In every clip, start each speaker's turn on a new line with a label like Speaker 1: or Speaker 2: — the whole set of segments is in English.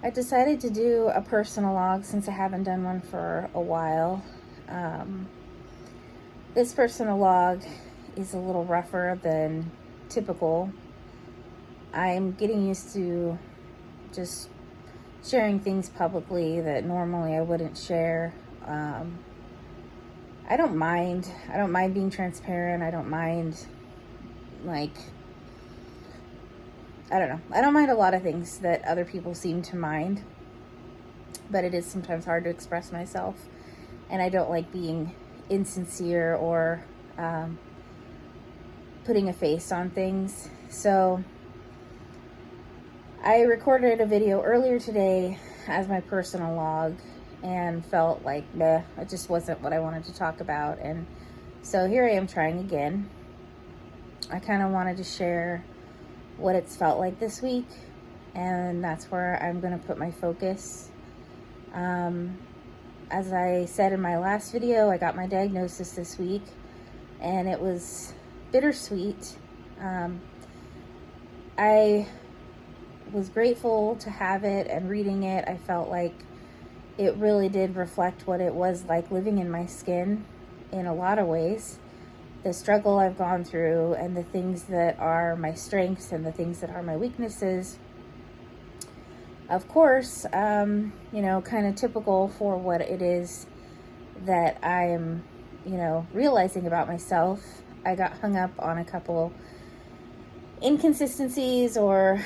Speaker 1: I decided to do a personal log since I haven't done one for a while. Um, this personal log is a little rougher than typical. I'm getting used to just sharing things publicly that normally I wouldn't share. Um, I don't mind. I don't mind being transparent. I don't mind, like, I don't know. I don't mind a lot of things that other people seem to mind, but it is sometimes hard to express myself. And I don't like being insincere or um, putting a face on things. So I recorded a video earlier today as my personal log and felt like, meh, it just wasn't what I wanted to talk about. And so here I am trying again. I kind of wanted to share what it's felt like this week, and that's where I'm going to put my focus. As I said in my last video, I got my diagnosis this week, and it was bittersweet. I was grateful to have it, and reading it, I felt like it really did reflect what it was like living in my skin in a lot of ways. The struggle I've gone through, and the things that are my strengths and the things that are my weaknesses. Of course, kind of typical for what it is that I am, realizing about myself. I got hung up on a couple inconsistencies or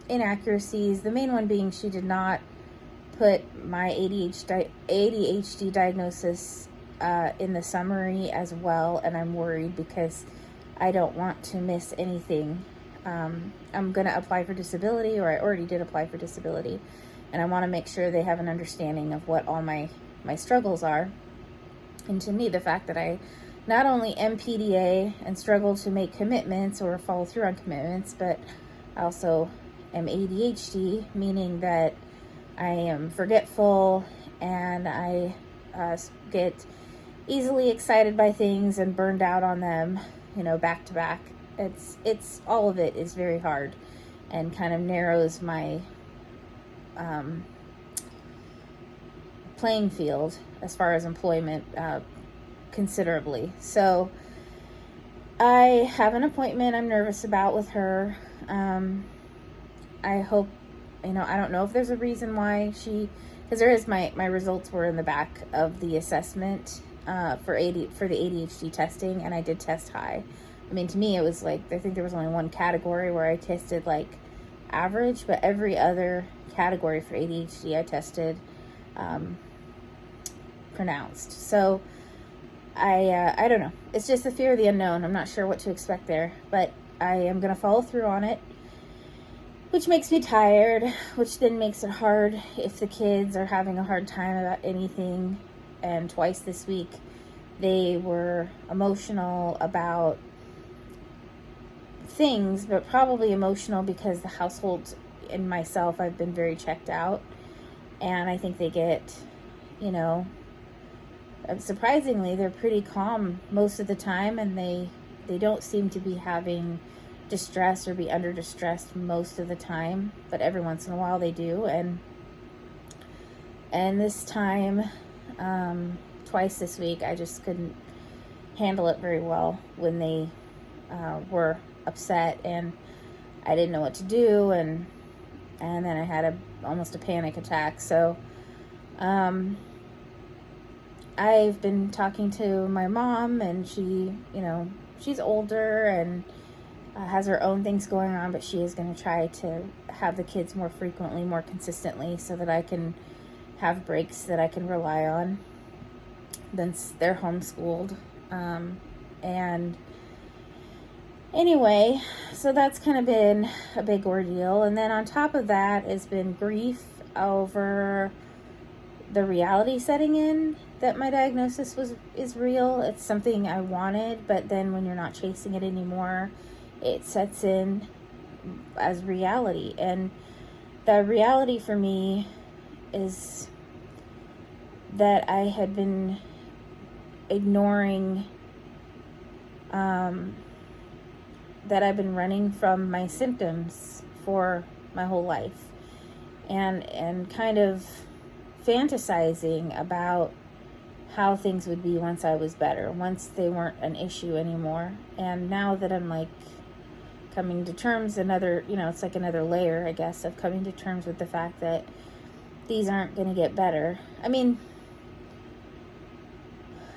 Speaker 1: inaccuracies. The main one being she did not put my ADHD diagnosis in the summary as well, and I'm worried because I don't want to miss anything. I'm going to apply for disability, or I already did apply for disability, and I want to make sure they have an understanding of what all my struggles are. And to me, the fact that I not only am PDA and struggle to make commitments or follow through on commitments, but I also am ADHD, meaning that I am forgetful and I get easily excited by things and burned out on them, back to back. It's all of it is very hard and kind of narrows my playing field as far as employment considerably. So I have an appointment I'm nervous about with her. I hope, I don't know if there's a reason why because there is my results were in the back of the assessment for the ADHD testing, and I did test high. I mean, to me, it was like, I think there was only one category where I tested like average, but every other category for ADHD I tested pronounced. So I don't know. It's just the fear of the unknown. I'm not sure what to expect there, but I am going to follow through on it, which makes me tired, which then makes it hard if the kids are having a hard time about anything. And twice this week, they were emotional about things, but probably emotional because the household and myself, I've been very checked out. And I think they get, surprisingly, they're pretty calm most of the time, and they don't seem to be having distress or be under distress most of the time, but every once in a while they do. And this time, twice this week, I just couldn't handle it very well when they were upset, and I didn't know what to do, and then I had almost a panic attack. So I've been talking to my mom, and she, she's older and has her own things going on, but she is going to try to have the kids more frequently, more consistently, so that I can have breaks that I can rely on. Then they're homeschooled. And anyway, so that's kind of been a big ordeal. And then on top of that has been grief over the reality setting in that my diagnosis is real. It's something I wanted, but then when you're not chasing it anymore, it sets in as reality. And the reality for me is that I had been ignoring, that I've been running from my symptoms for my whole life. and kind of fantasizing about how things would be once I was better, once they weren't an issue anymore. And now that I'm like coming to terms, it's like another layer, I guess, of coming to terms with the fact that these aren't going to get better. I mean,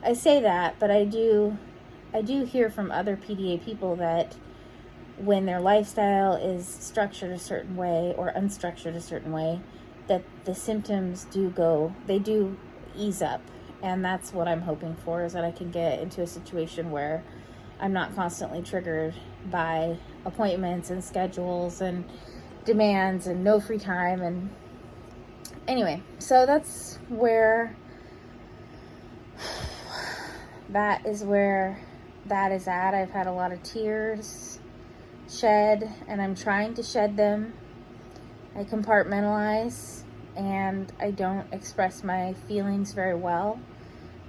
Speaker 1: I say that, but I do hear from other PDA people that when their lifestyle is structured a certain way or unstructured a certain way, that the symptoms do ease up. And that's what I'm hoping for, is that I can get into a situation where I'm not constantly triggered by appointments and schedules and demands and no free time. And anyway, so that's where that is at. I've had a lot of tears shed, and I'm trying to shed them. I compartmentalize, and I don't express my feelings very well.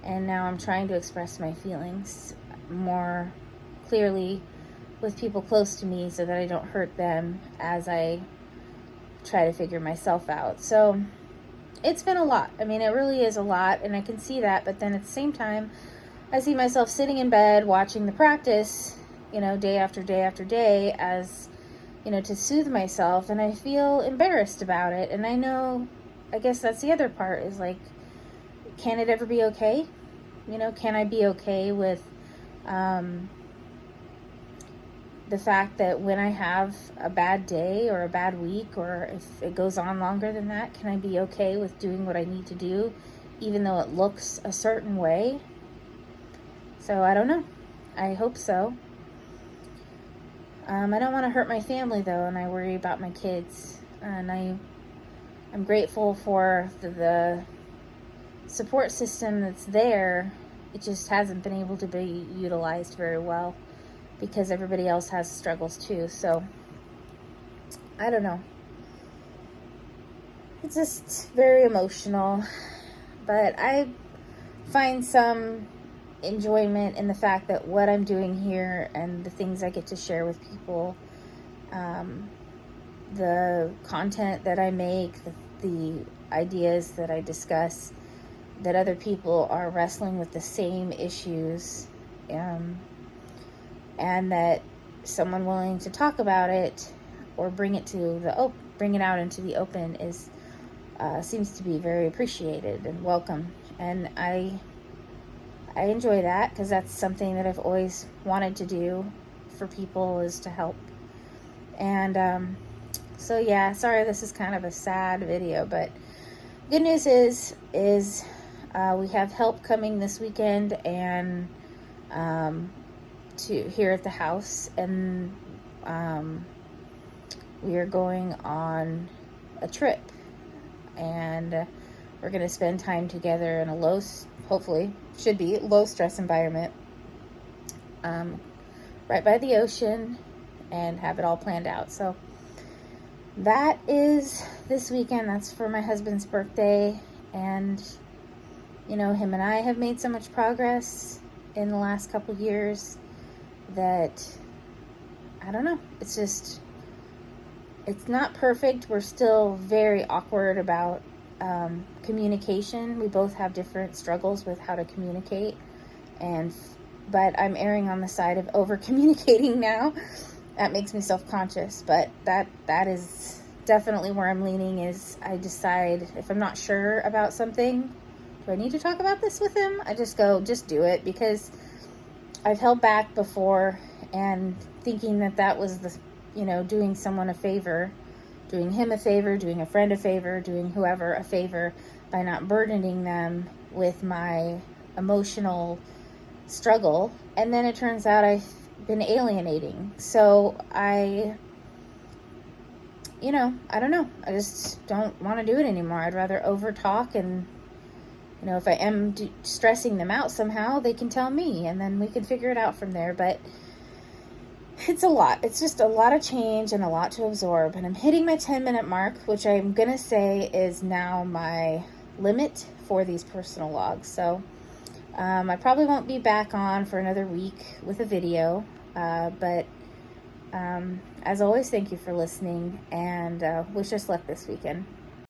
Speaker 1: And now I'm trying to express my feelings more clearly with people close to me so that I don't hurt them as I try to figure myself out. So it's been a lot. I mean, it really is a lot, and I can see that. But then at the same time, I see myself sitting in bed watching the practice, day after day after day, as, to soothe myself, and I feel embarrassed about it. And I guess that's the other part, is like, can it ever be okay? Can I be okay with the fact that when I have a bad day or a bad week, or if it goes on longer than that, can I be okay with doing what I need to do, even though it looks a certain way? So I don't know. I hope so. I don't want to hurt my family, though, and I worry about my kids. And I'm grateful for the support system that's there. It just hasn't been able to be utilized very well because everybody else has struggles too. So I don't know. It's just very emotional, but I find some enjoyment in the fact that what I'm doing here and the things I get to share with people, the content that I make, the ideas that I discuss, that other people are wrestling with the same issues, and that someone willing to talk about it or bring it out into the open seems to be very appreciated and welcome. And I enjoy that, because that's something that I've always wanted to do for people, is to help. And so yeah, sorry this is kind of a sad video, but good news is we have help coming this weekend, and to here at the house, and we are going on a trip, and we're going to spend time together in a hopefully should be low stress environment, right by the ocean, and have it all planned out. So that is this weekend. That's for my husband's birthday. And him and I have made so much progress in the last couple of years that I don't know, it's not perfect. We're still very awkward about communication. We both have different struggles with how to communicate, but I'm erring on the side of over communicating now. That makes me self-conscious, but that is definitely where I'm leaning. Is I decide if I'm not sure about something, do I need to talk about this with him? I just do it, because I've held back before, and thinking that was doing someone a favor, doing him a favor, doing a friend a favor, doing whoever a favor, by not burdening them with my emotional struggle. And then it turns out I've been alienating. So I don't know. I just don't want to do it anymore. I'd rather over talk, and if I am stressing them out somehow, they can tell me, and then we can figure it out from there. But it's a lot. It's just a lot of change and a lot to absorb. And I'm hitting my 10-minute mark, which I'm going to say is now my limit for these personal logs. So I probably won't be back on for another week with a video. But as always, thank you for listening, and wish us luck this weekend.